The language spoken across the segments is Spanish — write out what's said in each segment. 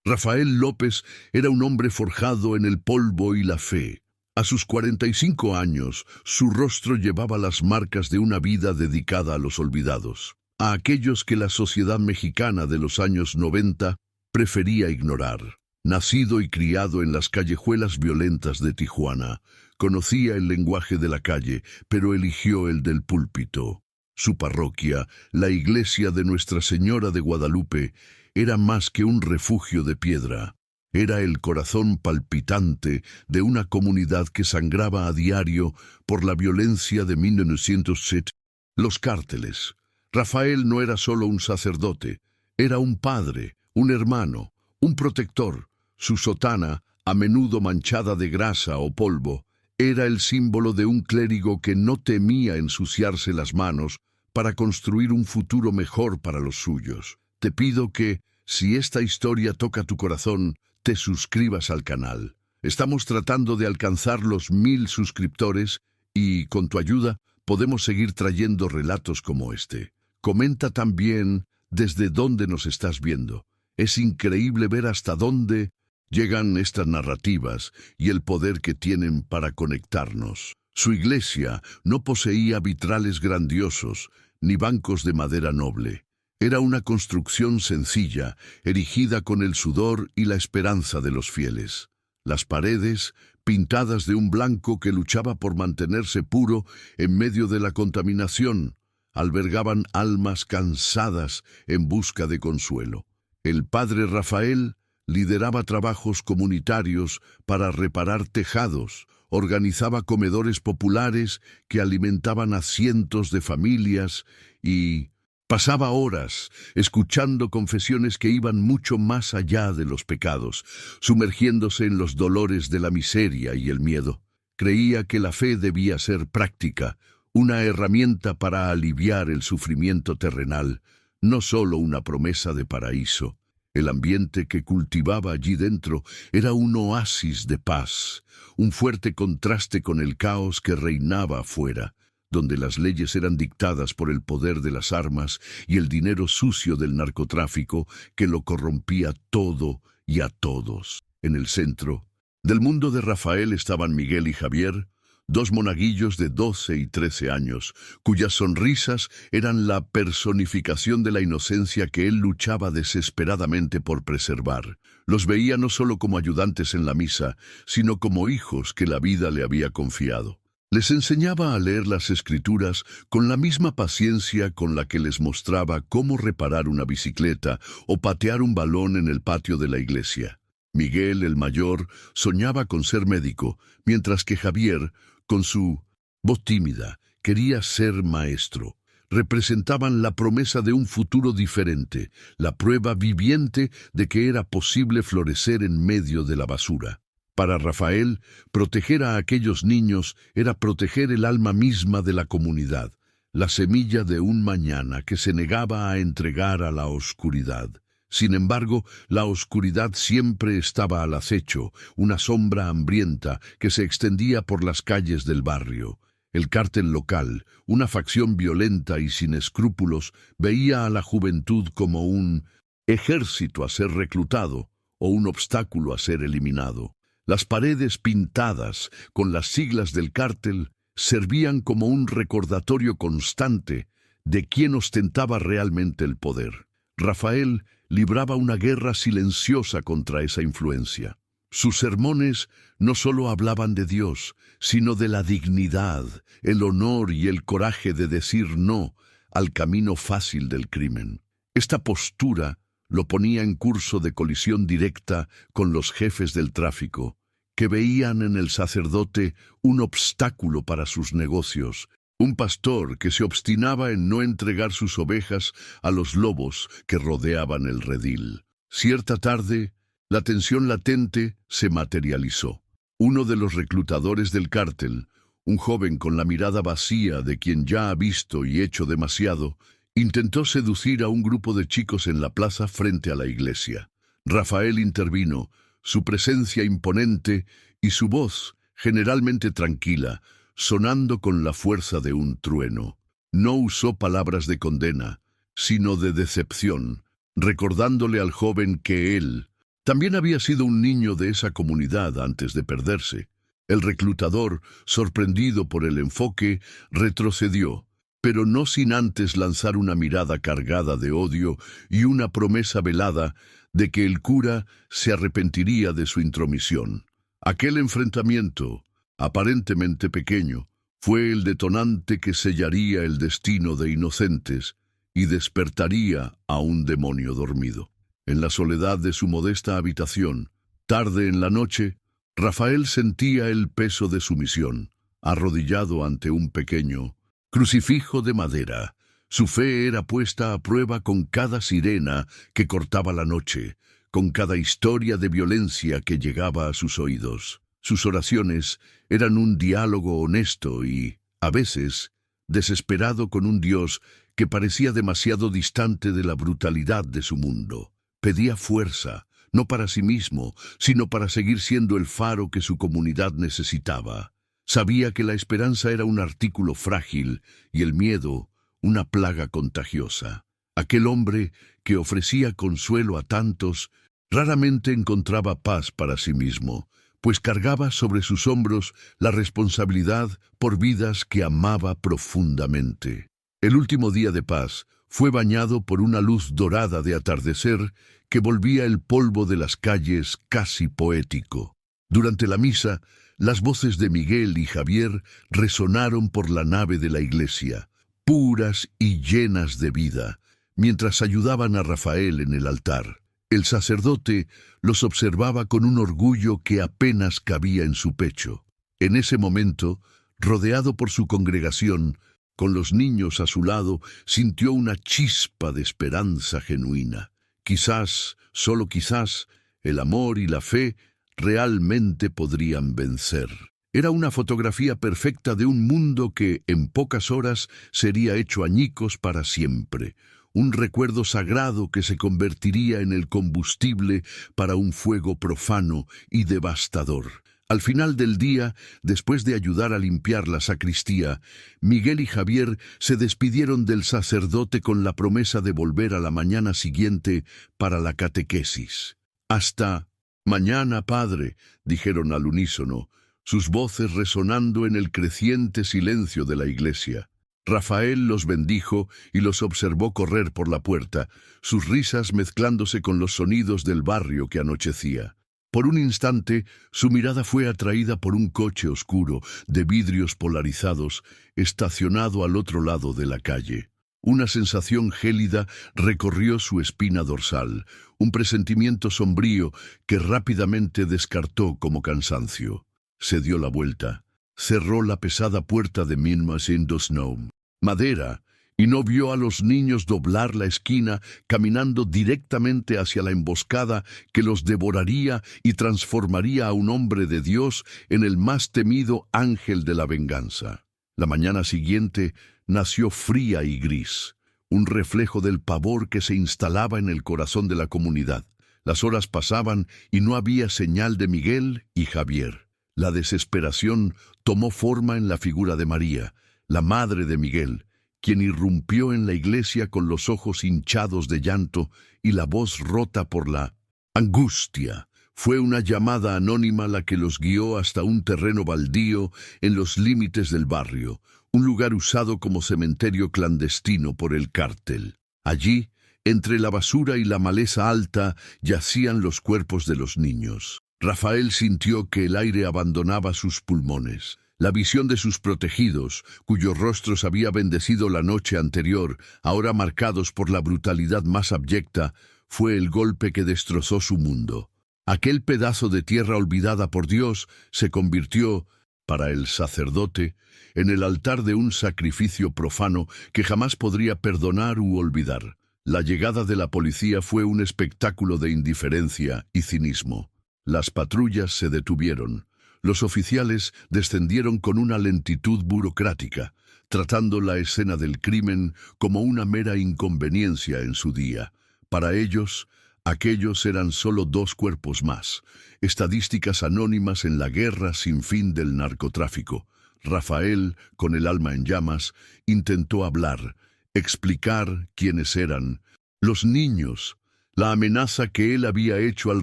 Rafael López era un hombre forjado en el polvo y la fe. A sus 45 años, su rostro llevaba las marcas de una vida dedicada a los olvidados, a aquellos que la sociedad mexicana de los años 90 prefería ignorar. Nacido y criado en las callejuelas violentas de Tijuana, conocía el lenguaje de la calle, pero eligió el del púlpito. Su parroquia, la iglesia de Nuestra Señora de Guadalupe, era más que un refugio de piedra. Era el corazón palpitante de una comunidad que sangraba a diario por la violencia de 1907. Los cárteles. Rafael no era solo un sacerdote, era un padre, un hermano, un protector. Su sotana, a menudo manchada de grasa o polvo, era el símbolo de un clérigo que no temía ensuciarse las manos para construir un futuro mejor para los suyos. Te pido que, si esta historia toca tu corazón, te suscribas al canal. Estamos tratando de alcanzar los 1000 suscriptores y, con tu ayuda, podemos seguir trayendo relatos como este. Comenta también desde dónde nos estás viendo. Es increíble ver hasta dónde llegan estas narrativas y el poder que tienen para conectarnos. Su iglesia no poseía vitrales grandiosos ni bancos de madera noble. Era una construcción sencilla, erigida con el sudor y la esperanza de los fieles. Las paredes, pintadas de un blanco que luchaba por mantenerse puro en medio de la contaminación, albergaban almas cansadas en busca de consuelo. El padre Rafael lideraba trabajos comunitarios para reparar tejados, organizaba comedores populares que alimentaban a cientos de familias y pasaba horas escuchando confesiones que iban mucho más allá de los pecados, sumergiéndose en los dolores de la miseria y el miedo. Creía que la fe debía ser práctica, una herramienta para aliviar el sufrimiento terrenal, no solo una promesa de paraíso. El ambiente que cultivaba allí dentro era un oasis de paz, un fuerte contraste con el caos que reinaba afuera, donde las leyes eran dictadas por el poder de las armas y el dinero sucio del narcotráfico que lo corrompía todo y a todos. En el centro del mundo de Rafael estaban Miguel y Javier, 2 monaguillos de 12 y 13 años, cuyas sonrisas eran la personificación de la inocencia que él luchaba desesperadamente por preservar. Los veía no solo como ayudantes en la misa, sino como hijos que la vida le había confiado. Les enseñaba a leer las Escrituras con la misma paciencia con la que les mostraba cómo reparar una bicicleta o patear un balón en el patio de la iglesia. Miguel, el mayor, soñaba con ser médico, mientras que Javier, con su voz tímida, quería ser maestro. Representaban la promesa de un futuro diferente, la prueba viviente de que era posible florecer en medio de la basura. Para Rafael, proteger a aquellos niños era proteger el alma misma de la comunidad, la semilla de un mañana que se negaba a entregar a la oscuridad. Sin embargo, la oscuridad siempre estaba al acecho, una sombra hambrienta que se extendía por las calles del barrio. El cártel local, una facción violenta y sin escrúpulos, veía a la juventud como un ejército a ser reclutado o un obstáculo a ser eliminado. Las paredes pintadas con las siglas del cártel servían como un recordatorio constante de quién ostentaba realmente el poder. Rafael libraba una guerra silenciosa contra esa influencia. Sus sermones no solo hablaban de Dios, sino de la dignidad, el honor y el coraje de decir no al camino fácil del crimen. Esta postura lo ponía en curso de colisión directa con los jefes del tráfico, que veían en el sacerdote un obstáculo para sus negocios, un pastor que se obstinaba en no entregar sus ovejas a los lobos que rodeaban el redil. Cierta tarde, la tensión latente se materializó. Uno de los reclutadores del cártel, un joven con la mirada vacía de quien ya ha visto y hecho demasiado, intentó seducir a un grupo de chicos en la plaza frente a la iglesia. Rafael intervino, su presencia imponente y su voz, generalmente tranquila, sonando con la fuerza de un trueno. No usó palabras de condena, sino de decepción, recordándole al joven que él También había sido un niño de esa comunidad antes de perderse. El reclutador, sorprendido por el enfoque, retrocedió, pero no sin antes lanzar una mirada cargada de odio y una promesa velada de que el cura se arrepentiría de su intromisión. Aquel enfrentamiento, aparentemente pequeño, fue el detonante que sellaría el destino de inocentes y despertaría a un demonio dormido. En la soledad de su modesta habitación, tarde en la noche, Rafael sentía el peso de su misión, arrodillado ante un pequeño crucifijo de madera. Su fe era puesta a prueba con cada sirena que cortaba la noche, con cada historia de violencia que llegaba a sus oídos. Sus oraciones eran un diálogo honesto y, a veces, desesperado con un Dios que parecía demasiado distante de la brutalidad de su mundo. Pedía fuerza, no para sí mismo, sino para seguir siendo el faro que su comunidad necesitaba. Sabía que la esperanza era un artículo frágil y el miedo una plaga contagiosa. Aquel hombre que ofrecía consuelo a tantos raramente encontraba paz para sí mismo, pues cargaba sobre sus hombros la responsabilidad por vidas que amaba profundamente. El último día de paz fue bañado por una luz dorada de atardecer que volvía el polvo de las calles casi poético. Durante la misa, las voces de Miguel y Javier resonaron por la nave de la iglesia, puras y llenas de vida, mientras ayudaban a Rafael en el altar. El sacerdote los observaba con un orgullo que apenas cabía en su pecho. En ese momento, rodeado por su congregación, con los niños a su lado, sintió una chispa de esperanza genuina. Quizás, solo quizás, el amor y la fe realmente podrían vencer. Era una fotografía perfecta de un mundo que, en pocas horas, sería hecho añicos para siempre. Un recuerdo sagrado que se convertiría en el combustible para un fuego profano y devastador. Al final del día, después de ayudar a limpiar la sacristía, Miguel y Javier se despidieron del sacerdote con la promesa de volver a la mañana siguiente para la catequesis. «Hasta mañana, padre», dijeron al unísono, sus voces resonando en el creciente silencio de la iglesia. Rafael los bendijo y los observó correr por la puerta, sus risas mezclándose con los sonidos del barrio que anochecía. Por un instante, su mirada fue atraída por un coche oscuro, de vidrios polarizados, estacionado al otro lado de la calle. Una sensación gélida recorrió su espina dorsal, un presentimiento sombrío que rápidamente descartó como cansancio. Se dio la vuelta, cerró la pesada puerta de Snow, madera, y no vio a los niños doblar la esquina caminando directamente hacia la emboscada que los devoraría y transformaría a un hombre de Dios en el más temido ángel de la venganza. La mañana siguiente nació fría y gris, un reflejo del pavor que se instalaba en el corazón de la comunidad. Las horas pasaban y no había señal de Miguel y Javier. La desesperación tomó forma en la figura de María, la madre de Miguel, quien irrumpió en la iglesia con los ojos hinchados de llanto y la voz rota por la angustia. Fue una llamada anónima la que los guió hasta un terreno baldío en los límites del barrio, un lugar usado como cementerio clandestino por el cártel. Allí, entre la basura y la maleza alta, yacían los cuerpos de los niños. Rafael sintió que el aire abandonaba sus pulmones. La visión de sus protegidos, cuyos rostros había bendecido la noche anterior, ahora marcados por la brutalidad más abyecta, fue el golpe que destrozó su mundo. Aquel pedazo de tierra olvidada por Dios se convirtió, para el sacerdote, en el altar de un sacrificio profano que jamás podría perdonar u olvidar. La llegada de la policía fue un espectáculo de indiferencia y cinismo. Las patrullas se detuvieron. Los oficiales descendieron con una lentitud burocrática, tratando la escena del crimen como una mera inconveniencia en su día. Para ellos, aquellos eran solo 2 cuerpos más, estadísticas anónimas en la guerra sin fin del narcotráfico. Rafael, con el alma en llamas, intentó hablar, explicar quiénes eran. Los niños, la amenaza que él había hecho al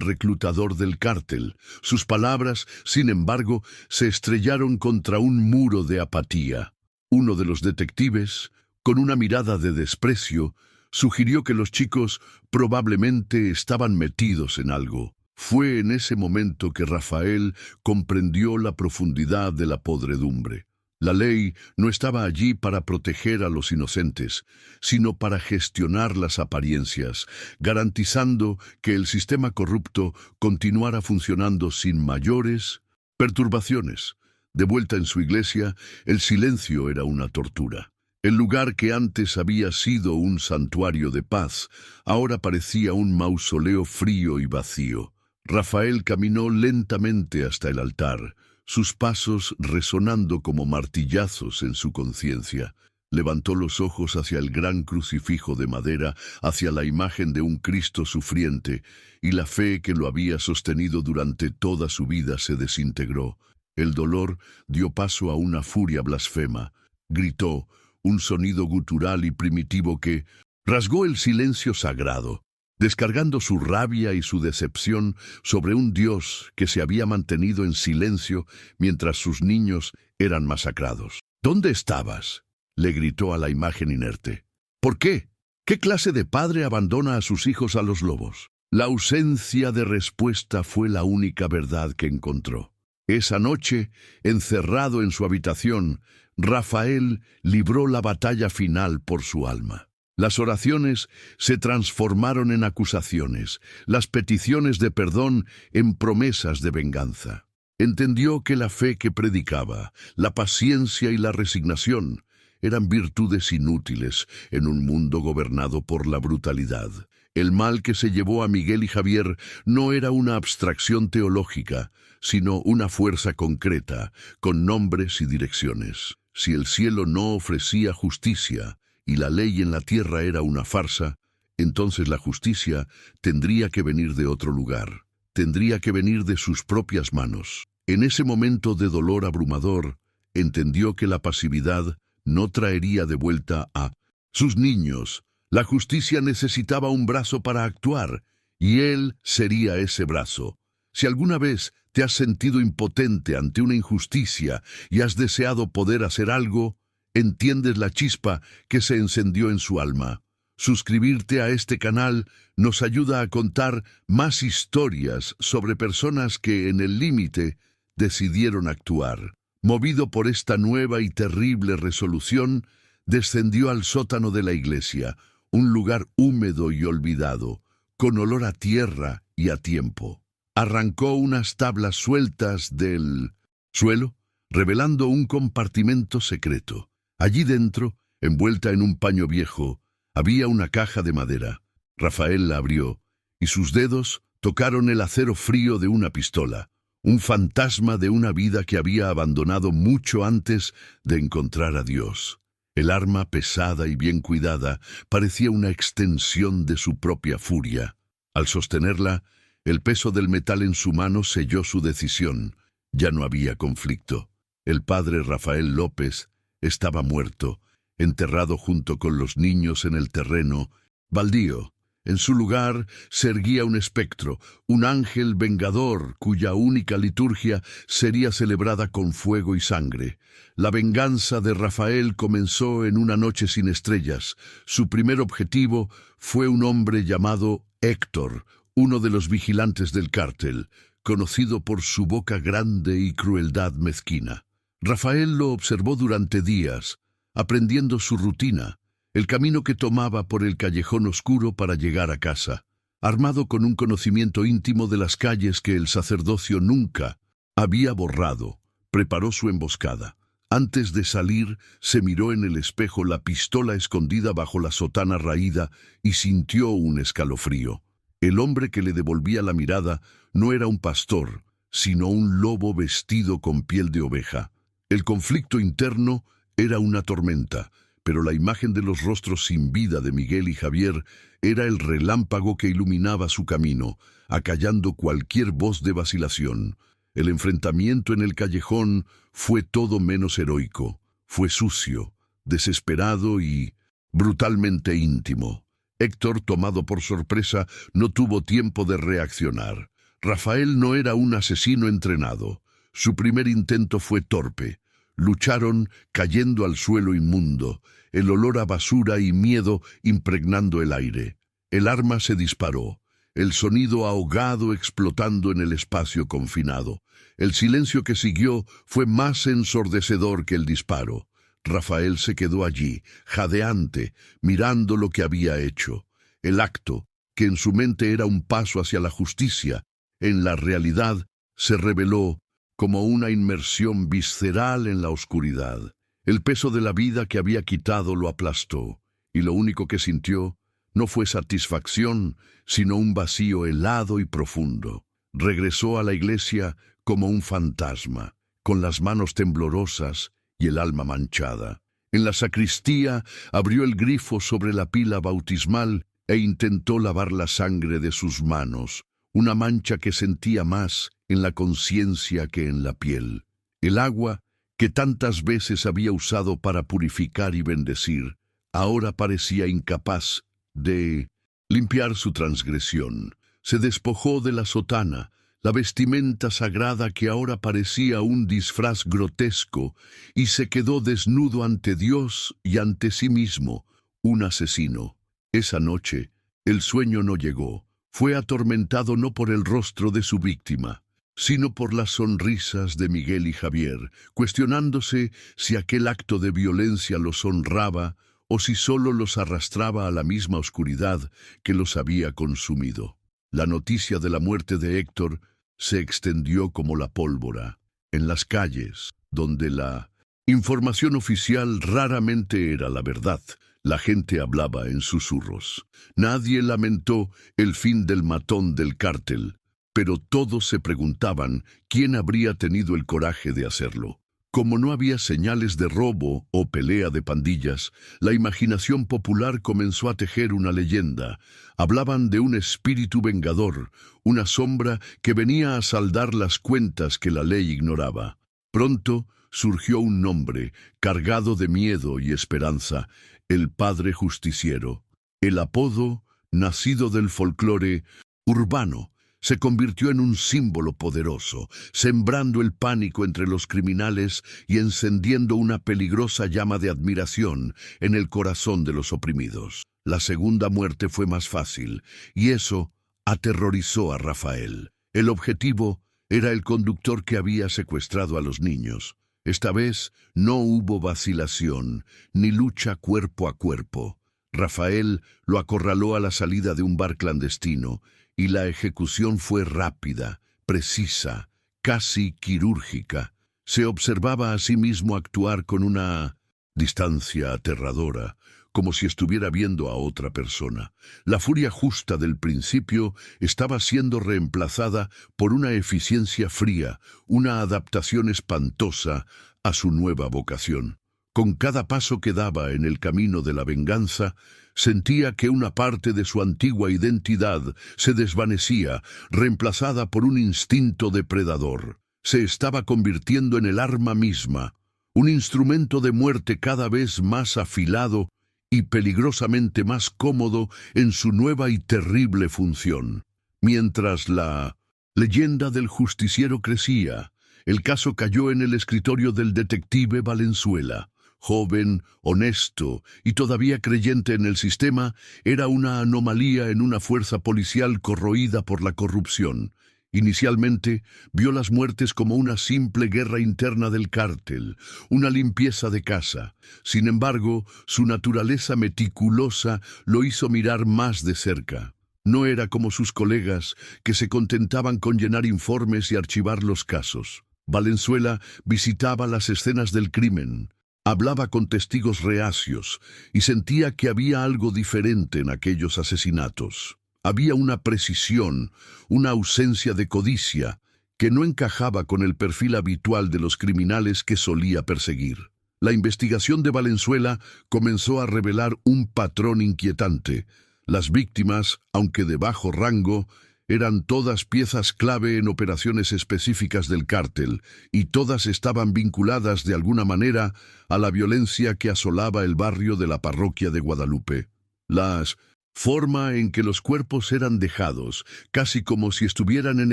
reclutador del cártel. Sus palabras, sin embargo, se estrellaron contra un muro de apatía. Uno de los detectives, con una mirada de desprecio, sugirió que los chicos probablemente estaban metidos en algo. Fue en ese momento que Rafael comprendió la profundidad de la podredumbre. La ley no estaba allí para proteger a los inocentes, sino para gestionar las apariencias, garantizando que el sistema corrupto continuara funcionando sin mayores perturbaciones. De vuelta en su iglesia, el silencio era una tortura. El lugar que antes había sido un santuario de paz, ahora parecía un mausoleo frío y vacío. Rafael caminó lentamente hasta el altar, sus pasos resonando como martillazos en su conciencia. Levantó los ojos hacia el gran crucifijo de madera, hacia la imagen de un Cristo sufriente, y la fe que lo había sostenido durante toda su vida se desintegró. El dolor dio paso a una furia blasfema. Gritó, un sonido gutural y primitivo que rasgó el silencio sagrado, descargando su rabia y su decepción sobre un Dios que se había mantenido en silencio mientras sus niños eran masacrados. ¿Dónde estabas?, le gritó a la imagen inerte. ¿Por qué? ¿Qué clase de padre abandona a sus hijos a los lobos? La ausencia de respuesta fue la única verdad que encontró. Esa noche, encerrado en su habitación, Rafael libró la batalla final por su alma. Las oraciones se transformaron en acusaciones, las peticiones de perdón en promesas de venganza. Entendió que la fe que predicaba, la paciencia y la resignación eran virtudes inútiles en un mundo gobernado por la brutalidad. El mal que se llevó a Miguel y Javier no era una abstracción teológica, sino una fuerza concreta, con nombres y direcciones. Si el cielo no ofrecía justicia y la ley en la tierra era una farsa, entonces la justicia tendría que venir de otro lugar, tendría que venir de sus propias manos. En ese momento de dolor abrumador, entendió que la pasividad no traería de vuelta a sus niños. La justicia necesitaba un brazo para actuar, y él sería ese brazo. Si alguna vez te has sentido impotente ante una injusticia y has deseado poder hacer algo, entiendes la chispa que se encendió en su alma. Suscribirte a este canal nos ayuda a contar más historias sobre personas que en el límite decidieron actuar. Movido por esta nueva y terrible resolución, descendió al sótano de la iglesia, un lugar húmedo y olvidado, con olor a tierra y a tiempo. Arrancó unas tablas sueltas del suelo, revelando un compartimento secreto. Allí dentro, envuelta en un paño viejo, había una caja de madera. Rafael la abrió, y sus dedos tocaron el acero frío de una pistola, un fantasma de una vida que había abandonado mucho antes de encontrar a Dios. El arma, pesada y bien cuidada, parecía una extensión de su propia furia. Al sostenerla, el peso del metal en su mano selló su decisión. Ya no había conflicto. El padre Rafael López estaba muerto, enterrado junto con los niños en el terreno baldío. En su lugar se erguía un espectro, un ángel vengador cuya única liturgia sería celebrada con fuego y sangre. La venganza de Rafael comenzó en una noche sin estrellas. Su primer objetivo fue un hombre llamado Héctor, uno de los vigilantes del cártel, conocido por su boca grande y crueldad mezquina. Rafael lo observó durante días, aprendiendo su rutina, el camino que tomaba por el callejón oscuro para llegar a casa. Armado con un conocimiento íntimo de las calles que el sacerdocio nunca había borrado, preparó su emboscada. Antes de salir, se miró en el espejo la pistola escondida bajo la sotana raída y sintió un escalofrío. El hombre que le devolvía la mirada no era un pastor, sino un lobo vestido con piel de oveja. El conflicto interno era una tormenta, pero la imagen de los rostros sin vida de Miguel y Javier era el relámpago que iluminaba su camino, acallando cualquier voz de vacilación. El enfrentamiento en el callejón fue todo menos heroico. Fue sucio, desesperado y brutalmente íntimo. Héctor, tomado por sorpresa, no tuvo tiempo de reaccionar. Rafael no era un asesino entrenado. Su primer intento fue torpe. Lucharon cayendo al suelo inmundo, el olor a basura y miedo impregnando el aire. El arma se disparó, el sonido ahogado explotando en el espacio confinado. El silencio que siguió fue más ensordecedor que el disparo. Rafael se quedó allí, jadeante, mirando lo que había hecho. El acto, que en su mente era un paso hacia la justicia, en la realidad se reveló como una inmersión visceral en la oscuridad. El peso de la vida que había quitado lo aplastó, y lo único que sintió no fue satisfacción, sino un vacío helado y profundo. Regresó a la iglesia como un fantasma, con las manos temblorosas y el alma manchada. En la sacristía abrió el grifo sobre la pila bautismal e intentó lavar la sangre de sus manos, una mancha que sentía más en la conciencia que en la piel. El agua, que tantas veces había usado para purificar y bendecir, ahora parecía incapaz de limpiar su transgresión. Se despojó de la sotana, la vestimenta sagrada que ahora parecía un disfraz grotesco, y se quedó desnudo ante Dios y ante sí mismo, un asesino. Esa noche, el sueño no llegó. Fue atormentado no por el rostro de su víctima, sino por las sonrisas de Miguel y Javier, cuestionándose si aquel acto de violencia los honraba o si solo los arrastraba a la misma oscuridad que los había consumido. La noticia de la muerte de Héctor se extendió como la pólvora. En las calles, donde la información oficial raramente era la verdad, la gente hablaba en susurros. Nadie lamentó el fin del matón del cártel, pero todos se preguntaban quién habría tenido el coraje de hacerlo. Como no había señales de robo o pelea de pandillas, la imaginación popular comenzó a tejer una leyenda. Hablaban de un espíritu vengador, una sombra que venía a saldar las cuentas que la ley ignoraba. Pronto surgió un nombre, cargado de miedo y esperanza: el Padre Justiciero. El apodo, nacido del folclore urbano, se convirtió en un símbolo poderoso, sembrando el pánico entre los criminales y encendiendo una peligrosa llama de admiración en el corazón de los oprimidos. La segunda muerte fue más fácil, y eso aterrorizó a Rafael. El objetivo era el conductor que había secuestrado a los niños. Esta vez no hubo vacilación, ni lucha cuerpo a cuerpo. Rafael lo acorraló a la salida de un bar clandestino, y la ejecución fue rápida, precisa, casi quirúrgica. Se observaba a sí mismo actuar con una distancia aterradora, como si estuviera viendo a otra persona. La furia justa del principio estaba siendo reemplazada por una eficiencia fría, una adaptación espantosa a su nueva vocación. Con cada paso que daba en el camino de la venganza, sentía que una parte de su antigua identidad se desvanecía, reemplazada por un instinto depredador. Se estaba convirtiendo en el arma misma, un instrumento de muerte cada vez más afilado y peligrosamente más cómodo en su nueva y terrible función. Mientras la leyenda del justiciero crecía, el caso cayó en el escritorio del detective Valenzuela. Joven, honesto y todavía creyente en el sistema, era una anomalía en una fuerza policial corroída por la corrupción. Inicialmente, vio las muertes como una simple guerra interna del cártel, una limpieza de casa. Sin embargo, su naturaleza meticulosa lo hizo mirar más de cerca. No era como sus colegas, que se contentaban con llenar informes y archivar los casos. Valenzuela visitaba las escenas del crimen, hablaba con testigos reacios y sentía que había algo diferente en aquellos asesinatos. Había una precisión, una ausencia de codicia, que no encajaba con el perfil habitual de los criminales que solía perseguir. La investigación de Valenzuela comenzó a revelar un patrón inquietante. Las víctimas, aunque de bajo rango, eran todas piezas clave en operaciones específicas del cártel, y todas estaban vinculadas de alguna manera a la violencia que asolaba el barrio de la parroquia de Guadalupe. Las forma en que los cuerpos eran dejados, casi como si estuvieran en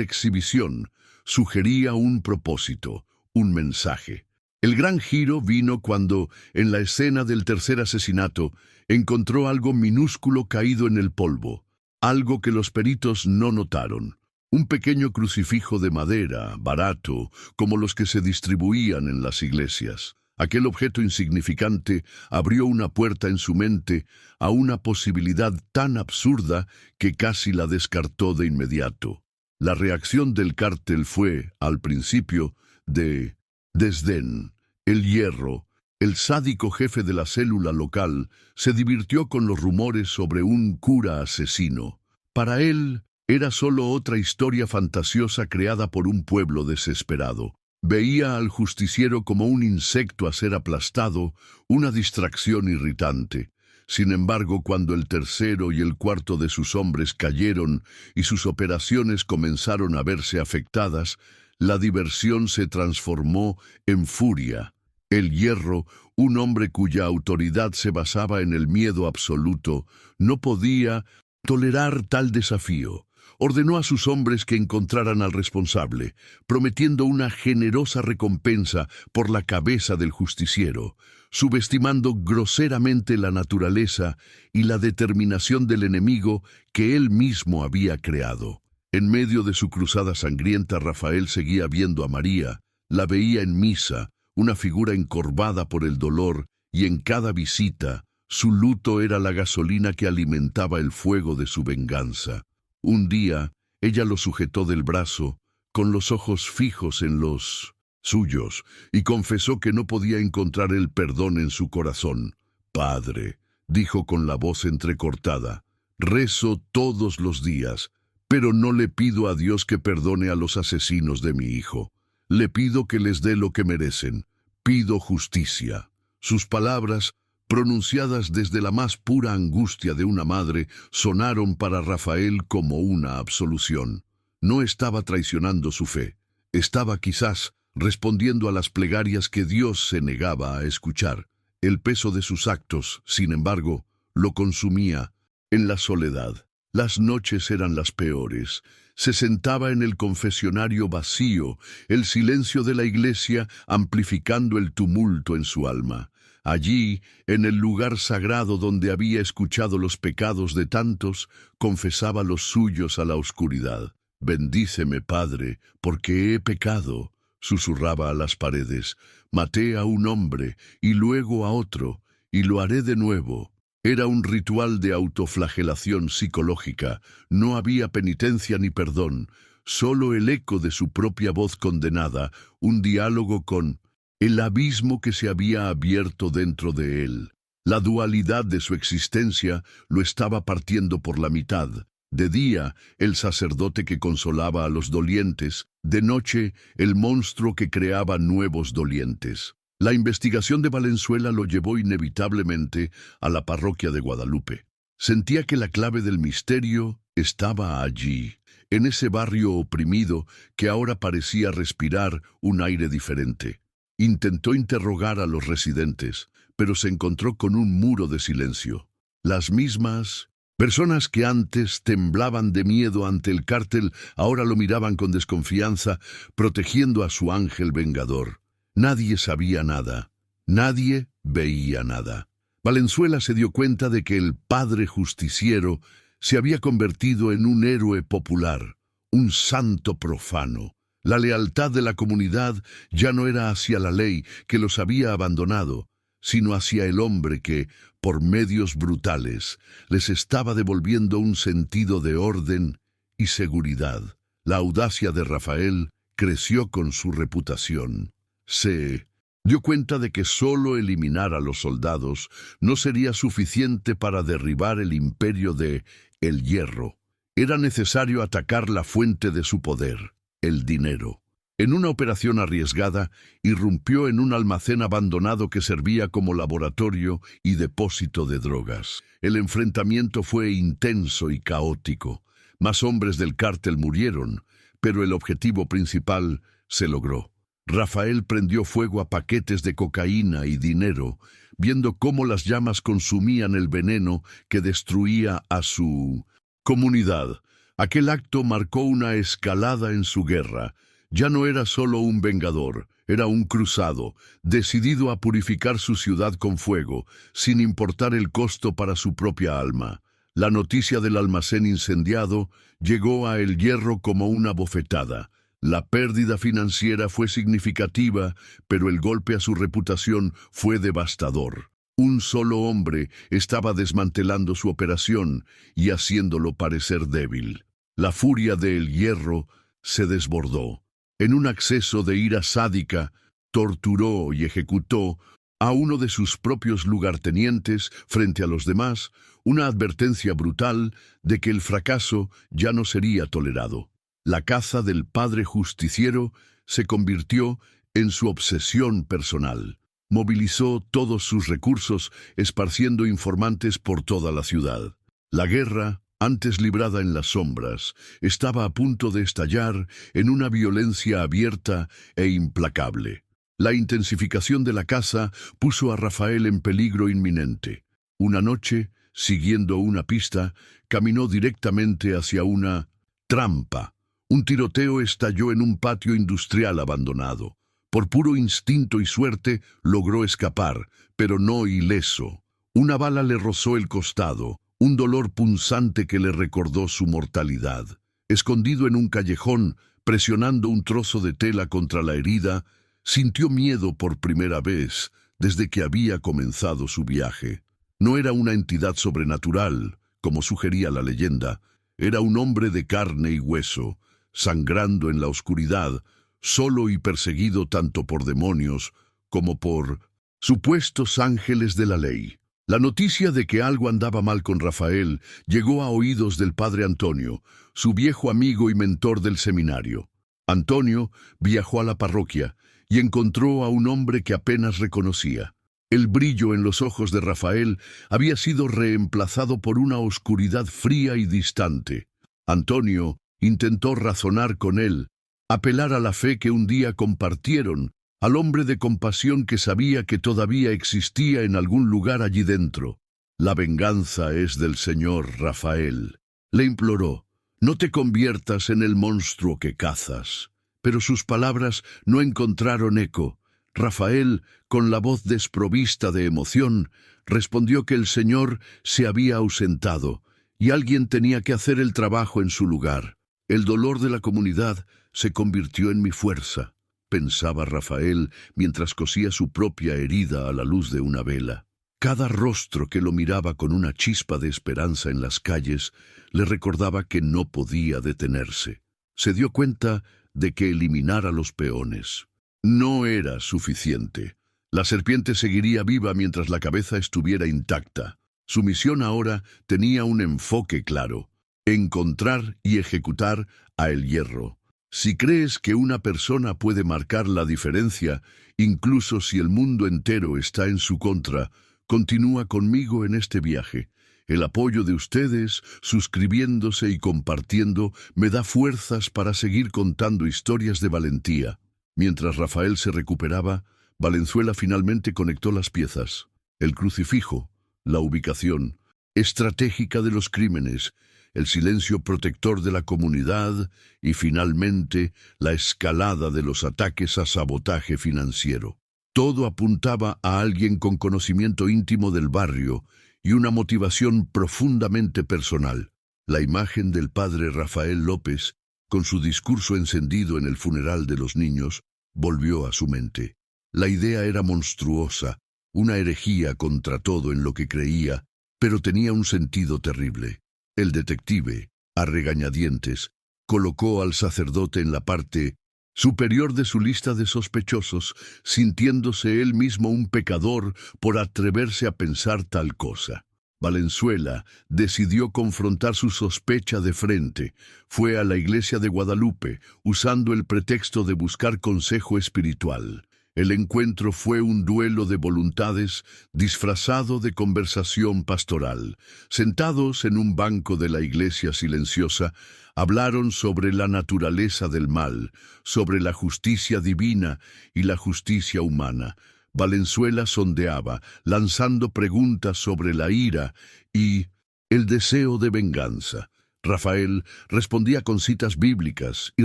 exhibición, sugería un propósito, un mensaje. El gran giro vino cuando, en la escena del tercer asesinato, encontró algo minúsculo caído en el polvo, algo que los peritos no notaron. Un pequeño crucifijo de madera, barato, como los que se distribuían en las iglesias. Aquel objeto insignificante abrió una puerta en su mente a una posibilidad tan absurda que casi la descartó de inmediato. La reacción del cártel fue, al principio, de desdén. El Hierro, el sádico jefe de la célula local, se divirtió con los rumores sobre un cura asesino. Para él, era solo otra historia fantasiosa creada por un pueblo desesperado. Veía al justiciero como un insecto a ser aplastado, una distracción irritante. Sin embargo, cuando el tercero y el cuarto de sus hombres cayeron y sus operaciones comenzaron a verse afectadas, la diversión se transformó en furia. El Hierro, un hombre cuya autoridad se basaba en el miedo absoluto, no podía tolerar tal desafío. Ordenó a sus hombres que encontraran al responsable, prometiendo una generosa recompensa por la cabeza del justiciero, subestimando groseramente la naturaleza y la determinación del enemigo que él mismo había creado. En medio de su cruzada sangrienta, Rafael seguía viendo a María, la veía en misa, una figura encorvada por el dolor, y en cada visita, su luto era la gasolina que alimentaba el fuego de su venganza. Un día, ella lo sujetó del brazo, con los ojos fijos en los suyos, y confesó que no podía encontrar el perdón en su corazón. «Padre», dijo con la voz entrecortada, «rezo todos los días, pero no le pido a Dios que perdone a los asesinos de mi hijo. Le pido que les dé lo que merecen. Pido justicia». Sus palabras, pronunciadas desde la más pura angustia de una madre, sonaron para Rafael como una absolución. No estaba traicionando su fe. Estaba quizás respondiendo a las plegarias que Dios se negaba a escuchar. El peso de sus actos, sin embargo, lo consumía en la soledad. Las noches eran las peores. Se sentaba en el confesionario vacío, el silencio de la iglesia amplificando el tumulto en su alma. Allí, en el lugar sagrado donde había escuchado los pecados de tantos, confesaba los suyos a la oscuridad. «Bendíceme, Padre, porque he pecado», susurraba a las paredes. «Maté a un hombre y luego a otro, y lo haré de nuevo». Era un ritual de autoflagelación psicológica. No había penitencia ni perdón, solo el eco de su propia voz condenada, un diálogo con el abismo que se había abierto dentro de él. La dualidad de su existencia lo estaba partiendo por la mitad. De día, el sacerdote que consolaba a los dolientes; de noche, el monstruo que creaba nuevos dolientes. La investigación de Valenzuela lo llevó inevitablemente a la parroquia de Guadalupe. Sentía que la clave del misterio estaba allí, en ese barrio oprimido que ahora parecía respirar un aire diferente. Intentó interrogar a los residentes, pero se encontró con un muro de silencio. Las mismas personas que antes temblaban de miedo ante el cártel ahora lo miraban con desconfianza, protegiendo a su ángel vengador. Nadie sabía nada, nadie veía nada. Valenzuela se dio cuenta de que el padre justiciero se había convertido en un héroe popular, un santo profano. La lealtad de la comunidad ya no era hacia la ley que los había abandonado, sino hacia el hombre que, por medios brutales, les estaba devolviendo un sentido de orden y seguridad. La audacia de Rafael creció con su reputación. Se dio cuenta de que solo eliminar a los soldados no sería suficiente para derribar el imperio de El Hierro. Era necesario atacar la fuente de su poder, el dinero. En una operación arriesgada, irrumpió en un almacén abandonado que servía como laboratorio y depósito de drogas. El enfrentamiento fue intenso y caótico. Más hombres del cártel murieron, pero el objetivo principal se logró. Rafael prendió fuego a paquetes de cocaína y dinero, viendo cómo las llamas consumían el veneno que destruía a su comunidad. Aquel acto marcó una escalada en su guerra. Ya no era solo un vengador, era un cruzado, decidido a purificar su ciudad con fuego, sin importar el costo para su propia alma. La noticia del almacén incendiado llegó a El Hierro como una bofetada. La pérdida financiera fue significativa, pero el golpe a su reputación fue devastador. Un solo hombre estaba desmantelando su operación y haciéndolo parecer débil. La furia de El Hierro se desbordó. En un acceso de ira sádica, torturó y ejecutó a uno de sus propios lugartenientes frente a los demás, una advertencia brutal de que el fracaso ya no sería tolerado. La caza del padre justiciero se convirtió en su obsesión personal. Movilizó todos sus recursos, esparciendo informantes por toda la ciudad. La guerra, antes librada en las sombras, estaba a punto de estallar en una violencia abierta e implacable. La intensificación de la caza puso a Rafael en peligro inminente. Una noche, siguiendo una pista, caminó directamente hacia una trampa. Un tiroteo estalló en un patio industrial abandonado. Por puro instinto y suerte, logró escapar, pero no ileso. Una bala le rozó el costado, un dolor punzante que le recordó su mortalidad. Escondido en un callejón, presionando un trozo de tela contra la herida, sintió miedo por primera vez desde que había comenzado su viaje. No era una entidad sobrenatural, como sugería la leyenda. Era un hombre de carne y hueso, sangrando en la oscuridad, solo y perseguido tanto por demonios como por supuestos ángeles de la ley. La noticia de que algo andaba mal con Rafael llegó a oídos del padre Antonio, su viejo amigo y mentor del seminario. Antonio viajó a la parroquia y encontró a un hombre que apenas reconocía. El brillo en los ojos de Rafael había sido reemplazado por una oscuridad fría y distante. Antonio intentó razonar con él, apelar a la fe que un día compartieron, al hombre de compasión que sabía que todavía existía en algún lugar allí dentro. La venganza es del Señor, Rafael. Le imploró, no te conviertas en el monstruo que cazas. Pero sus palabras no encontraron eco. Rafael, con la voz desprovista de emoción, respondió que el Señor se había ausentado y alguien tenía que hacer el trabajo en su lugar. El dolor de la comunidad se convirtió en mi fuerza, pensaba Rafael mientras cosía su propia herida a la luz de una vela. Cada rostro que lo miraba con una chispa de esperanza en las calles le recordaba que no podía detenerse. Se dio cuenta de que eliminar a los peones no era suficiente. La serpiente seguiría viva mientras la cabeza estuviera intacta. Su misión ahora tenía un enfoque claro: encontrar y ejecutar a El Hierro. Si crees que una persona puede marcar la diferencia, incluso si el mundo entero está en su contra, continúa conmigo en este viaje. El apoyo de ustedes, suscribiéndose y compartiendo, me da fuerzas para seguir contando historias de valentía. Mientras Rafael se recuperaba, Valenzuela finalmente conectó las piezas. El crucifijo, la ubicación estratégica de los crímenes, el silencio protector de la comunidad y, finalmente, la escalada de los ataques a sabotaje financiero. Todo apuntaba a alguien con conocimiento íntimo del barrio y una motivación profundamente personal. La imagen del padre Rafael López, con su discurso encendido en el funeral de los niños, volvió a su mente. La idea era monstruosa, una herejía contra todo en lo que creía, pero tenía un sentido terrible. El detective, a regañadientes, colocó al sacerdote en la parte superior de su lista de sospechosos, sintiéndose él mismo un pecador por atreverse a pensar tal cosa. Valenzuela decidió confrontar su sospecha de frente. Fue a la iglesia de Guadalupe, usando el pretexto de buscar consejo espiritual. El encuentro fue un duelo de voluntades disfrazado de conversación pastoral. Sentados en un banco de la iglesia silenciosa, hablaron sobre la naturaleza del mal, sobre la justicia divina y la justicia humana. Valenzuela sondeaba, lanzando preguntas sobre la ira y el deseo de venganza. Rafael respondía con citas bíblicas y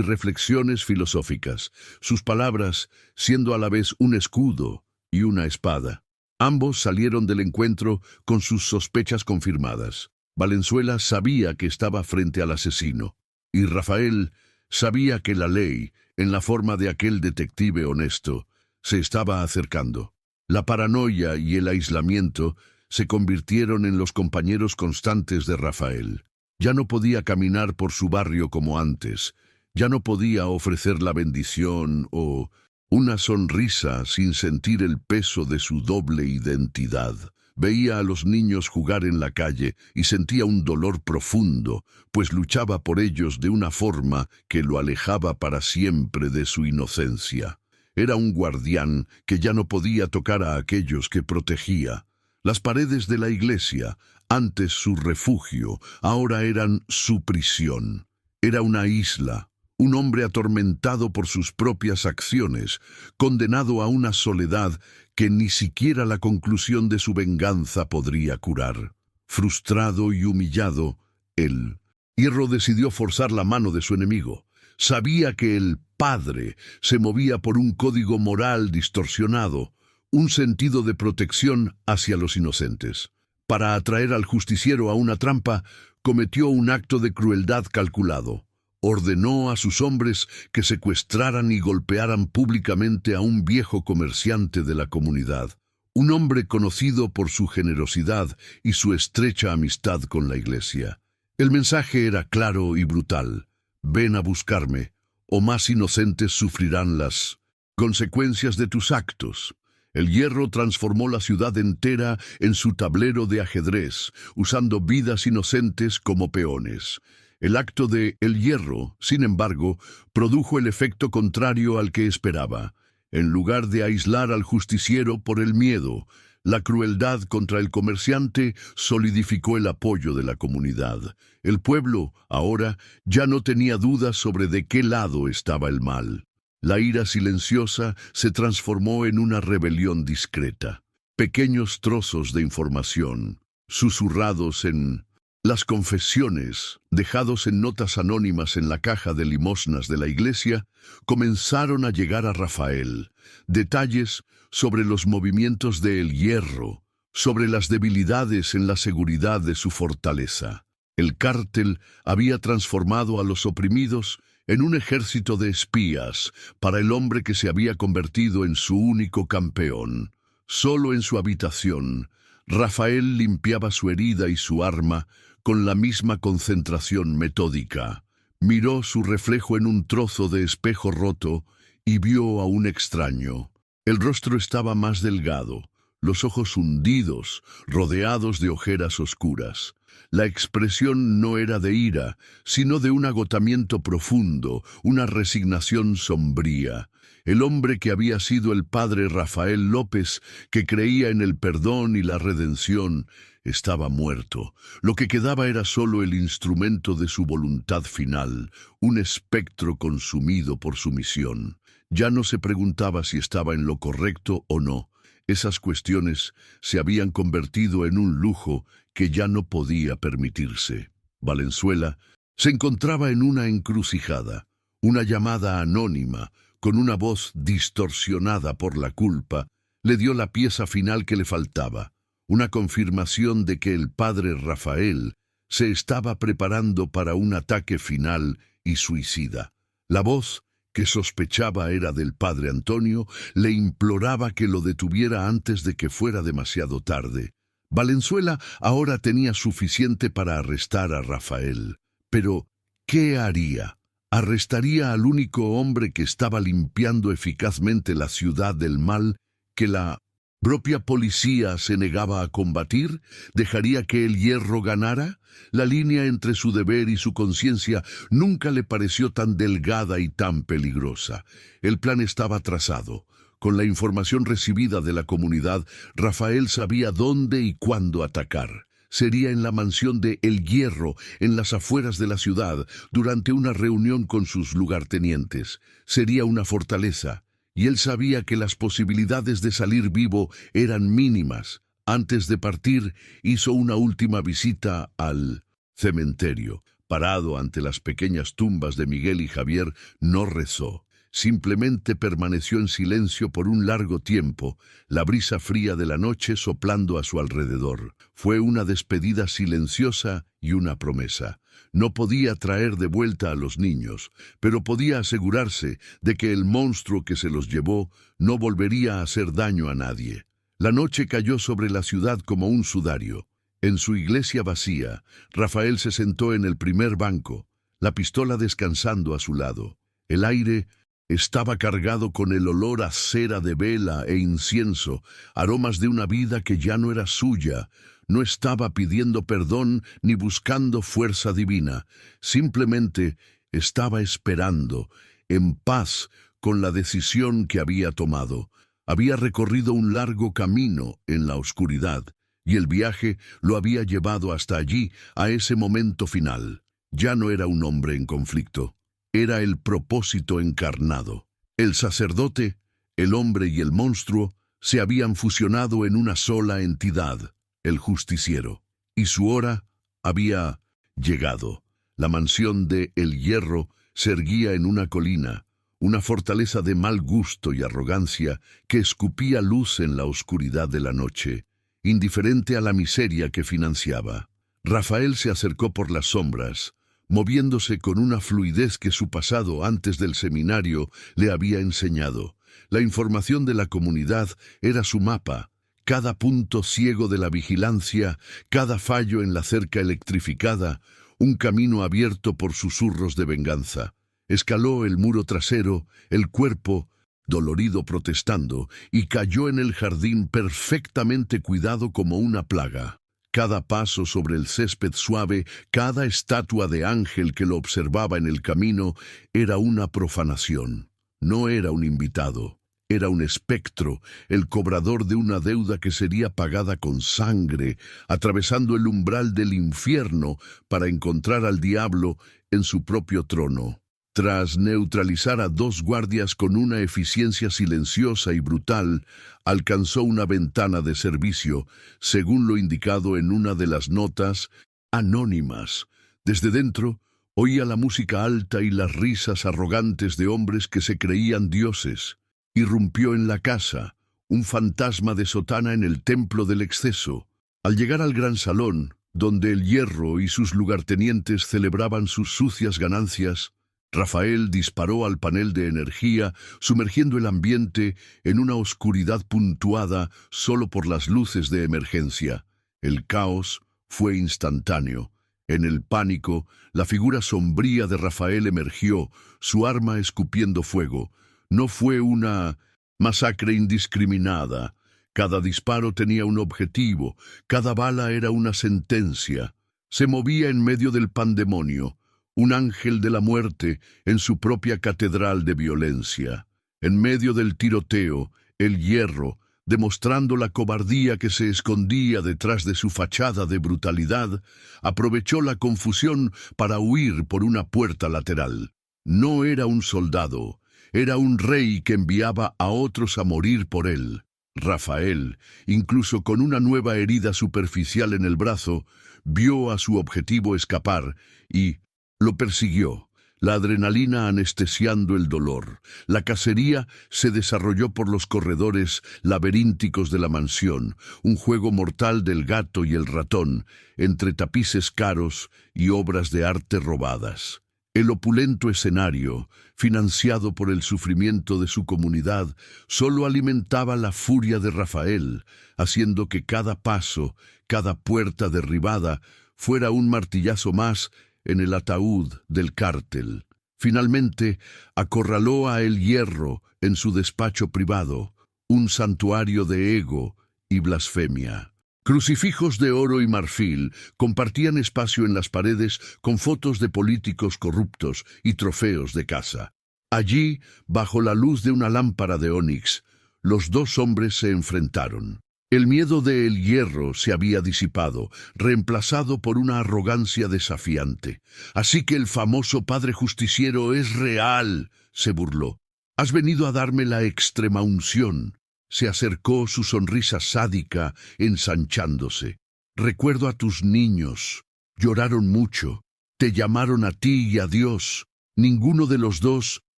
reflexiones filosóficas, sus palabras siendo a la vez un escudo y una espada. Ambos salieron del encuentro con sus sospechas confirmadas. Valenzuela sabía que estaba frente al asesino, y Rafael sabía que la ley, en la forma de aquel detective honesto, se estaba acercando. La paranoia y el aislamiento se convirtieron en los compañeros constantes de Rafael. Ya no podía caminar por su barrio como antes, ya no podía ofrecer la bendición o una sonrisa sin sentir el peso de su doble identidad. Veía a los niños jugar en la calle y sentía un dolor profundo, pues luchaba por ellos de una forma que lo alejaba para siempre de su inocencia. Era un guardián que ya no podía tocar a aquellos que protegía. Las paredes de la iglesia, antes su refugio, ahora eran su prisión. Era una isla, un hombre atormentado por sus propias acciones, condenado a una soledad que ni siquiera la conclusión de su venganza podría curar. Frustrado y humillado, el Hierro decidió forzar la mano de su enemigo. Sabía que el padre se movía por un código moral distorsionado, un sentido de protección hacia los inocentes. Para atraer al justiciero a una trampa, cometió un acto de crueldad calculado. Ordenó a sus hombres que secuestraran y golpearan públicamente a un viejo comerciante de la comunidad, un hombre conocido por su generosidad y su estrecha amistad con la iglesia. El mensaje era claro y brutal: ven a buscarme, o más inocentes sufrirán las consecuencias de tus actos. El Hierro transformó la ciudad entera en su tablero de ajedrez, usando vidas inocentes como peones. El acto de El Hierro, sin embargo, produjo el efecto contrario al que esperaba. En lugar de aislar al justiciero por el miedo, la crueldad contra el comerciante solidificó el apoyo de la comunidad. El pueblo, ahora, ya no tenía dudas sobre de qué lado estaba el mal. La ira silenciosa se transformó en una rebelión discreta. Pequeños trozos de información, susurrados en las confesiones, dejados en notas anónimas en la caja de limosnas de la iglesia, comenzaron a llegar a Rafael. Detalles sobre los movimientos de El Hierro, sobre las debilidades en la seguridad de su fortaleza. El cártel había transformado a los oprimidos en un ejército de espías para el hombre que se había convertido en su único campeón. Solo en su habitación, Rafael limpiaba su herida y su arma con la misma concentración metódica. Miró su reflejo en un trozo de espejo roto y vio a un extraño. El rostro estaba más delgado, los ojos hundidos, rodeados de ojeras oscuras. La expresión no era de ira, sino de un agotamiento profundo, una resignación sombría. El hombre que había sido el padre Rafael López, que creía en el perdón y la redención, estaba muerto. Lo que quedaba era solo el instrumento de su voluntad final, un espectro consumido por su misión. Ya no se preguntaba si estaba en lo correcto o no. Esas cuestiones se habían convertido en un lujo que ya no podía permitirse. Valenzuela se encontraba en una encrucijada, una llamada anónima, con una voz distorsionada por la culpa, le dio la pieza final que le faltaba, una confirmación de que el padre Rafael se estaba preparando para un ataque final y suicida. La voz, que sospechaba era del padre Antonio, le imploraba que lo detuviera antes de que fuera demasiado tarde. Valenzuela ahora tenía suficiente para arrestar a Rafael. Pero, ¿qué haría? ¿Arrestaría al único hombre que estaba limpiando eficazmente la ciudad del mal que la propia policía se negaba a combatir? ¿Dejaría que el Hierro ganara? La línea entre su deber y su conciencia nunca le pareció tan delgada y tan peligrosa. El plan estaba trazado. Con la información recibida de la comunidad, Rafael sabía dónde y cuándo atacar. Sería en la mansión de El Hierro, en las afueras de la ciudad, durante una reunión con sus lugartenientes. Sería una fortaleza, y él sabía que las posibilidades de salir vivo eran mínimas. Antes de partir, hizo una última visita al cementerio. Parado ante las pequeñas tumbas de Miguel y Javier, no rezó. Simplemente permaneció en silencio por un largo tiempo, la brisa fría de la noche soplando a su alrededor. Fue una despedida silenciosa y una promesa. No podía traer de vuelta a los niños, pero podía asegurarse de que el monstruo que se los llevó no volvería a hacer daño a nadie. La noche cayó sobre la ciudad como un sudario. En su iglesia vacía, Rafael se sentó en el primer banco, la pistola descansando a su lado. El aire estaba cargado con el olor a cera de vela e incienso, aromas de una vida que ya no era suya. No estaba pidiendo perdón ni buscando fuerza divina. Simplemente estaba esperando, en paz con la decisión que había tomado. Había recorrido un largo camino en la oscuridad, y el viaje lo había llevado hasta allí, a ese momento final. Ya no era un hombre en conflicto. Era el propósito encarnado. El sacerdote, el hombre y el monstruo se habían fusionado en una sola entidad, el justiciero. Y su hora había llegado. La mansión de El Hierro se erguía en una colina, una fortaleza de mal gusto y arrogancia que escupía luz en la oscuridad de la noche, indiferente a la miseria que financiaba. Rafael se acercó por las sombras, moviéndose con una fluidez que su pasado antes del seminario le había enseñado. La información de la comunidad era su mapa. Cada punto ciego de la vigilancia, cada fallo en la cerca electrificada, un camino abierto por susurros de venganza. Escaló el muro trasero, el cuerpo, dolorido protestando, y cayó en el jardín perfectamente cuidado como una plaga. Cada paso sobre el césped suave, cada estatua de ángel que lo observaba en el camino, era una profanación. No era un invitado, era un espectro, el cobrador de una deuda que sería pagada con sangre, atravesando el umbral del infierno para encontrar al diablo en su propio trono. Tras neutralizar a 2 guardias con una eficiencia silenciosa y brutal, alcanzó una ventana de servicio, según lo indicado en una de las notas anónimas. Desde dentro, oía la música alta y las risas arrogantes de hombres que se creían dioses. Irrumpió en la casa, un fantasma de sotana en el templo del exceso. Al llegar al gran salón, donde El Hierro y sus lugartenientes celebraban sus sucias ganancias, Rafael disparó al panel de energía, sumergiendo el ambiente en una oscuridad puntuada solo por las luces de emergencia. El caos fue instantáneo. En el pánico, la figura sombría de Rafael emergió, su arma escupiendo fuego. No fue una masacre indiscriminada. Cada disparo tenía un objetivo, cada bala era una sentencia. Se movía en medio del pandemonio, un ángel de la muerte en su propia catedral de violencia. En medio del tiroteo, El Hierro, demostrando la cobardía que se escondía detrás de su fachada de brutalidad, aprovechó la confusión para huir por una puerta lateral. No era un soldado, era un rey que enviaba a otros a morir por él. Rafael, incluso con una nueva herida superficial en el brazo, vio a su objetivo escapar y lo persiguió, la adrenalina anestesiando el dolor. La cacería se desarrolló por los corredores laberínticos de la mansión, un juego mortal del gato y el ratón, entre tapices caros y obras de arte robadas. El opulento escenario, financiado por el sufrimiento de su comunidad, solo alimentaba la furia de Rafael, haciendo que cada paso, cada puerta derribada, fuera un martillazo más en el ataúd del cártel. Finalmente, acorraló a El Hierro en su despacho privado, un santuario de ego y blasfemia. Crucifijos de oro y marfil compartían espacio en las paredes con fotos de políticos corruptos y trofeos de caza. Allí, bajo la luz de una lámpara de ónix, los dos hombres se enfrentaron. El miedo de El Hierro se había disipado, reemplazado por una arrogancia desafiante. «Así que el famoso padre justiciero es real», se burló. «Has venido a darme la extrema unción». Se acercó, su sonrisa sádica ensanchándose. «Recuerdo a tus niños. Lloraron mucho. Te llamaron a ti y a Dios. Ninguno de los dos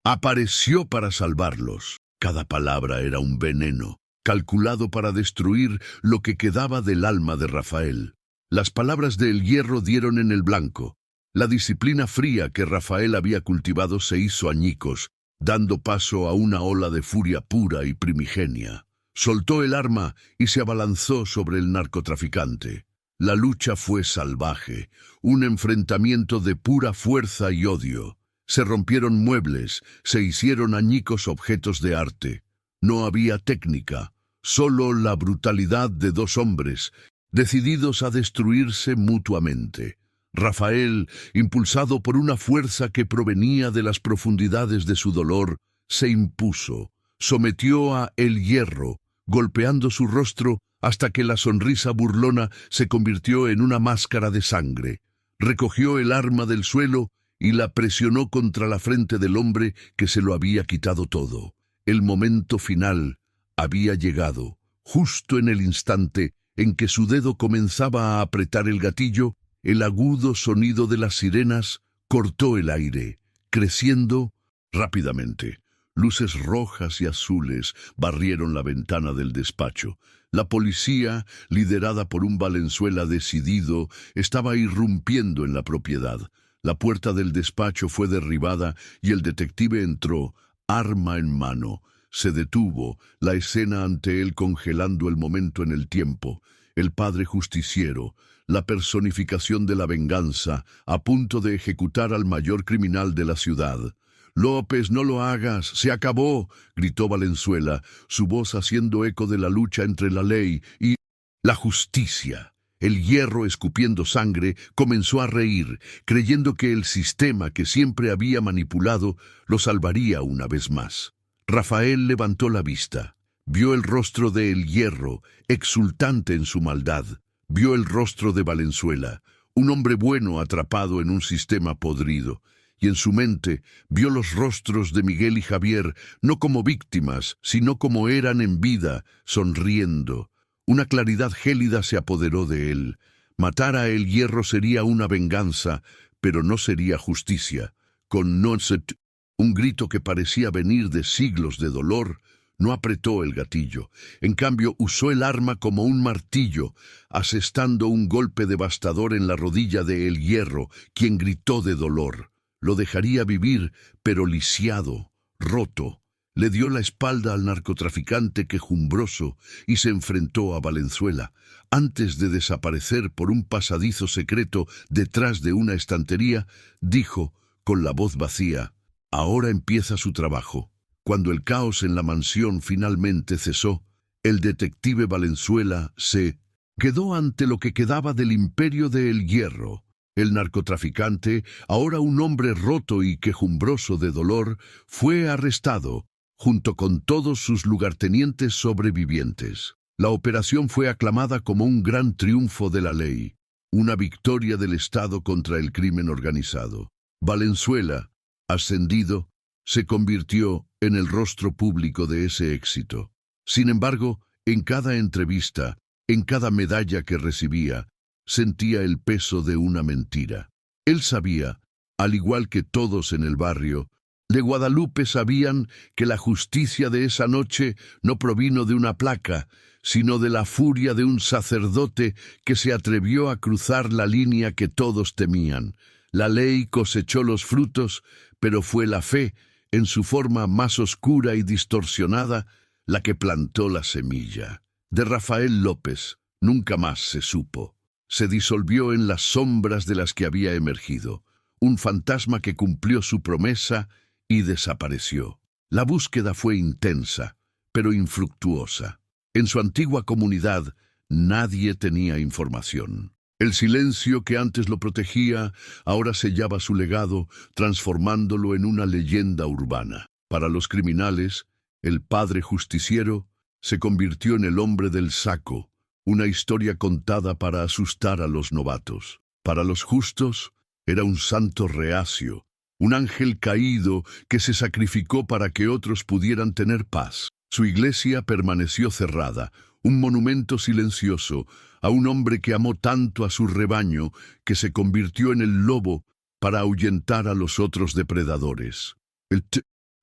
apareció para salvarlos». Cada palabra era un veneno, calculado para destruir lo que quedaba del alma de Rafael. Las palabras de El Hierro dieron en el blanco. La disciplina fría que Rafael había cultivado se hizo añicos, dando paso a una ola de furia pura y primigenia. Soltó el arma y se abalanzó sobre el narcotraficante. La lucha fue salvaje, un enfrentamiento de pura fuerza y odio. Se rompieron muebles, se hicieron añicos objetos de arte. No había técnica, solo la brutalidad de dos hombres, decididos a destruirse mutuamente. Rafael, impulsado por una fuerza que provenía de las profundidades de su dolor, se impuso, sometió a El Hierro, golpeando su rostro hasta que la sonrisa burlona se convirtió en una máscara de sangre. Recogió el arma del suelo y la presionó contra la frente del hombre que se lo había quitado todo. El momento final había llegado. Justo en el instante en que su dedo comenzaba a apretar el gatillo, el agudo sonido de las sirenas cortó el aire, creciendo rápidamente. Luces rojas y azules barrieron la ventana del despacho. La policía, liderada por un Valenzuela decidido, estaba irrumpiendo en la propiedad. La puerta del despacho fue derribada y el detective entró, arma en mano. Se detuvo, la escena ante él congelando el momento en el tiempo. El padre justiciero, la personificación de la venganza, a punto de ejecutar al mayor criminal de la ciudad. «López, no lo hagas, se acabó», gritó Valenzuela, su voz haciendo eco de la lucha entre la ley y la justicia. El Hierro, escupiendo sangre, comenzó a reír, creyendo que el sistema que siempre había manipulado lo salvaría una vez más. Rafael levantó la vista. Vio el rostro de El Hierro, exultante en su maldad. Vio el rostro de Valenzuela, un hombre bueno atrapado en un sistema podrido. Y en su mente vio los rostros de Miguel y Javier, no como víctimas, sino como eran en vida, sonriendo. Una claridad gélida se apoderó de él. Matar a El Hierro sería una venganza, pero no sería justicia. Con Nonset, un grito que parecía venir de siglos de dolor, no apretó el gatillo. En cambio, usó el arma como un martillo, asestando un golpe devastador en la rodilla de El Hierro, quien gritó de dolor. Lo dejaría vivir, pero lisiado, roto. Le dio la espalda al narcotraficante quejumbroso y se enfrentó a Valenzuela. Antes de desaparecer por un pasadizo secreto detrás de una estantería, dijo, con la voz vacía, «Ahora empieza su trabajo». Cuando el caos en la mansión finalmente cesó, el detective Valenzuela se quedó ante lo que quedaba del imperio de El Hierro. El narcotraficante, ahora un hombre roto y quejumbroso de dolor, fue arrestado, junto con todos sus lugartenientes sobrevivientes. La operación fue aclamada como un gran triunfo de la ley, una victoria del Estado contra el crimen organizado. Valenzuela, ascendido, se convirtió en el rostro público de ese éxito. Sin embargo, en cada entrevista, en cada medalla que recibía, sentía el peso de una mentira. Él sabía, al igual que todos en el barrio, de Guadalupe sabían que la justicia de esa noche no provino de una placa, sino de la furia de un sacerdote que se atrevió a cruzar la línea que todos temían. La ley cosechó los frutos, pero fue la fe, en su forma más oscura y distorsionada, la que plantó la semilla. De Rafael López nunca más se supo. Se disolvió en las sombras de las que había emergido, un fantasma que cumplió su promesa y desapareció. La búsqueda fue intensa, pero infructuosa. En su antigua comunidad nadie tenía información. El silencio que antes lo protegía ahora sellaba su legado, transformándolo en una leyenda urbana. Para los criminales, El padre justiciero se convirtió en el hombre del saco, una historia contada para asustar a los novatos. Para los justos, era un santo reacio, un ángel caído que se sacrificó para que otros pudieran tener paz. Su iglesia permaneció cerrada, un monumento silencioso a un hombre que amó tanto a su rebaño que se convirtió en el lobo para ahuyentar a los otros depredadores. El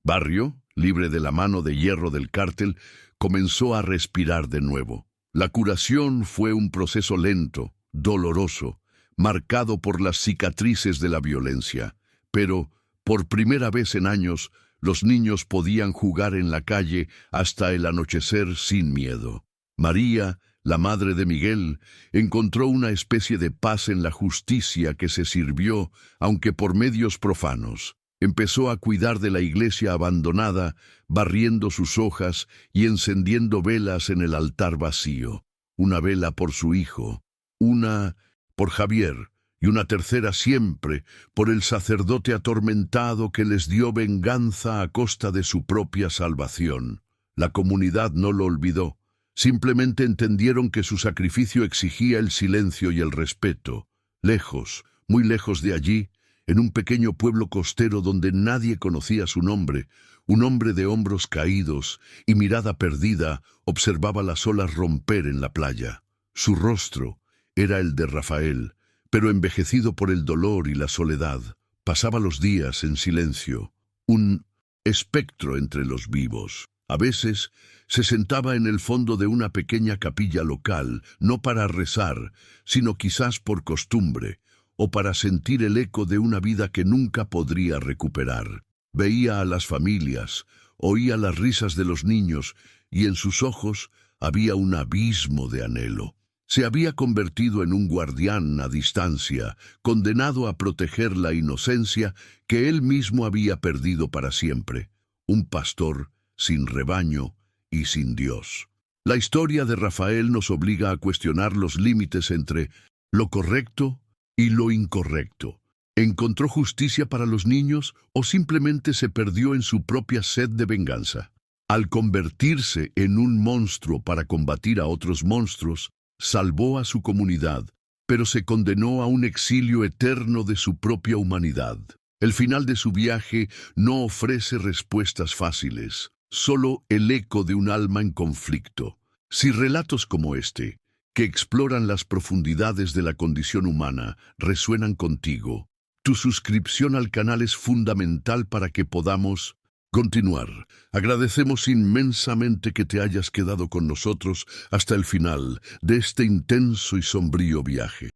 barrio, libre de la mano de hierro del cártel, comenzó a respirar de nuevo. La curación fue un proceso lento, doloroso, marcado por las cicatrices de la violencia. Pero, por primera vez en años, los niños podían jugar en la calle hasta el anochecer sin miedo. María, la madre de Miguel, encontró una especie de paz en la justicia que se sirvió, aunque por medios profanos. Empezó a cuidar de la iglesia abandonada, barriendo sus hojas y encendiendo velas en el altar vacío. Una vela por su hijo, una por Javier, y una tercera siempre por el sacerdote atormentado que les dio venganza a costa de su propia salvación. La comunidad no lo olvidó. Simplemente entendieron que su sacrificio exigía el silencio y el respeto. Lejos, muy lejos de allí, en un pequeño pueblo costero donde nadie conocía su nombre, un hombre de hombros caídos y mirada perdida observaba las olas romper en la playa. Su rostro era el de Rafael, pero envejecido por el dolor y la soledad. Pasaba los días en silencio, un espectro entre los vivos. A veces se sentaba en el fondo de una pequeña capilla local, no para rezar, sino quizás por costumbre, o para sentir el eco de una vida que nunca podría recuperar. Veía a las familias, oía las risas de los niños, y en sus ojos había un abismo de anhelo. Se había convertido en un guardián a distancia, condenado a proteger la inocencia que él mismo había perdido para siempre. Un pastor sin rebaño y sin Dios. La historia de Rafael nos obliga a cuestionar los límites entre lo correcto y lo incorrecto. ¿Encontró justicia para los niños o simplemente se perdió en su propia sed de venganza? Al convertirse en un monstruo para combatir a otros monstruos, salvó a su comunidad, pero se condenó a un exilio eterno de su propia humanidad. El final de su viaje no ofrece respuestas fáciles, solo el eco de un alma en conflicto. Si relatos como este, que exploran las profundidades de la condición humana, resuenan contigo, tu suscripción al canal es fundamental para que podamos continuar. Agradecemos inmensamente que te hayas quedado con nosotros hasta el final de este intenso y sombrío viaje.